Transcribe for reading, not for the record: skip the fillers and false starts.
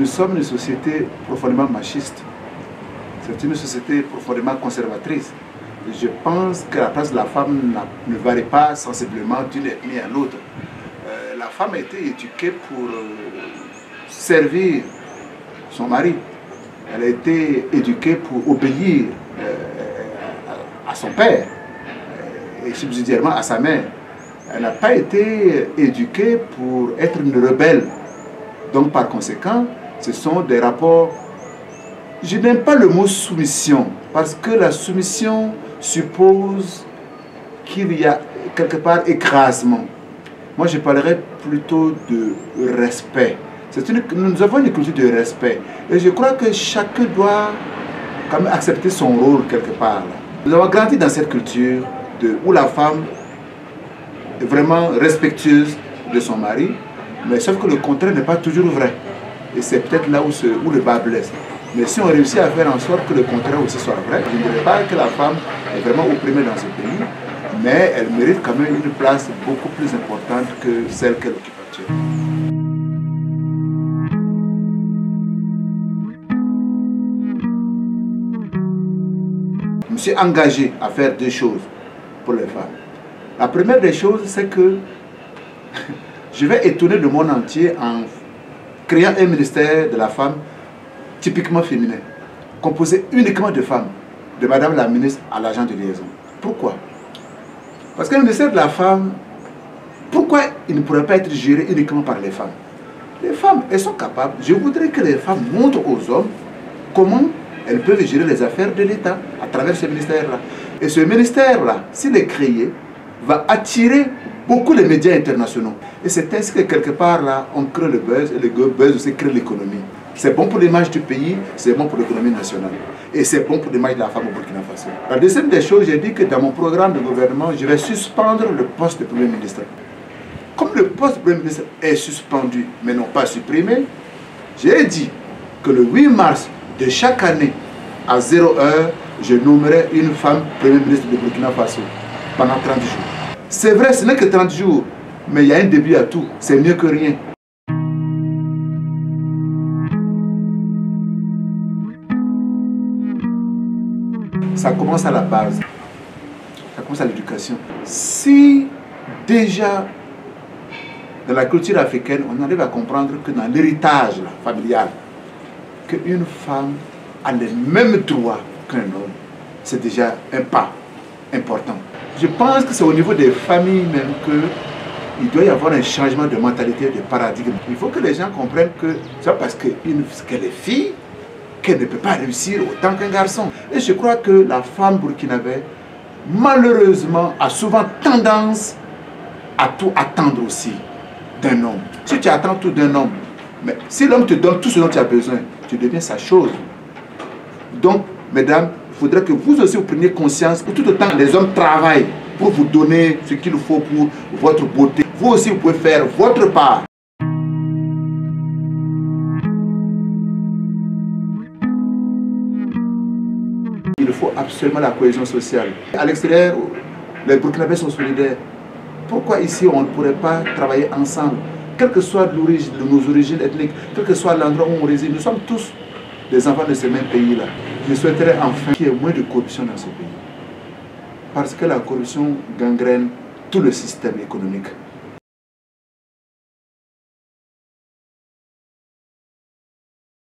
Nous sommes une société profondément machiste. C'est une société profondément conservatrice. Je pense que la place de la femme ne varie pas sensiblement d'une ethnie à l'autre. La femme a été éduquée pour servir son mari. Elle a été éduquée pour obéir à son père et subsidiairement à sa mère. Elle n'a pas été éduquée pour être une rebelle. Donc par conséquent, ce sont des rapports... Je n'aime pas le mot soumission, parce que la soumission suppose qu'il y a quelque part écrasement. Moi, je parlerais plutôt de respect. Nous avons une culture de respect. Et je crois que chacun doit quand même accepter son rôle quelque part. Nous avons grandi dans cette culture où la femme est vraiment respectueuse de son mari, mais sauf que le contraire n'est pas toujours vrai. Et c'est peut-être là où le bas blesse. Mais si on réussit à faire en sorte que le contraire aussi soit vrai, je ne dirais pas que la femme est vraiment opprimée dans ce pays, mais elle mérite quand même une place beaucoup plus importante que celle qu'elle occupe actuellement. Je me suis engagé à faire deux choses pour les femmes. La première des choses, c'est que je vais étonner le monde entier en créant un ministère de la femme typiquement féminin, composé uniquement de femmes, de Madame la ministre à l'agent de liaison. Pourquoi? Parce que le ministère de la femme, pourquoi il ne pourrait pas être géré uniquement par les femmes? Les femmes, elles sont capables. Je voudrais que les femmes montrent aux hommes comment elles peuvent gérer les affaires de l'État à travers ce ministère-là. Et ce ministère-là, s'il est créé, va attirer beaucoup les médias internationaux. Et c'est ainsi que quelque part là, on crée le buzz, et le buzz aussi crée l'économie. C'est bon pour l'image du pays, c'est bon pour l'économie nationale. Et c'est bon pour l'image de la femme au Burkina Faso. La deuxième des choses, j'ai dit que dans mon programme de gouvernement, je vais suspendre le poste de Premier ministre. Comme le poste de Premier ministre est suspendu, mais non pas supprimé, j'ai dit que le 8 mars de chaque année, à 0 heure, je nommerai une femme Premier ministre de Burkina Faso pendant 30 jours. C'est vrai, ce n'est que 30 jours, mais il y a un début à tout, c'est mieux que rien. Ça commence à la base, ça commence à l'éducation. Si déjà dans la culture africaine, on arrive à comprendre que dans l'héritage familial, qu'une femme a les mêmes droits qu'un homme, c'est déjà un pas important. Je pense que c'est au niveau des familles même qu'il doit y avoir un changement de mentalité, de paradigme. Il faut que les gens comprennent que c'est parce qu'elle est fille, qu'elle ne peut pas réussir autant qu'un garçon. Et je crois que la femme burkinabé, malheureusement, a souvent tendance à tout attendre aussi d'un homme. Si tu attends tout d'un homme, mais si l'homme te donne tout ce dont tu as besoin, tu deviens sa chose. Donc, mesdames, il faudrait que vous aussi vous preniez conscience que tout le temps les hommes travaillent pour vous donner ce qu'il faut pour votre beauté. Vous aussi, vous pouvez faire votre part. Il faut absolument la cohésion sociale. À l'extérieur, les Burkinabés sont solidaires. Pourquoi ici on ne pourrait pas travailler ensemble? Quelle que soit nos origines ethniques, quel que soit l'endroit où on réside, nous sommes tous des enfants de ce même pays-là. Je souhaiterais enfin qu'il y ait moins de corruption dans ce pays. Parce que la corruption gangrène tout le système économique.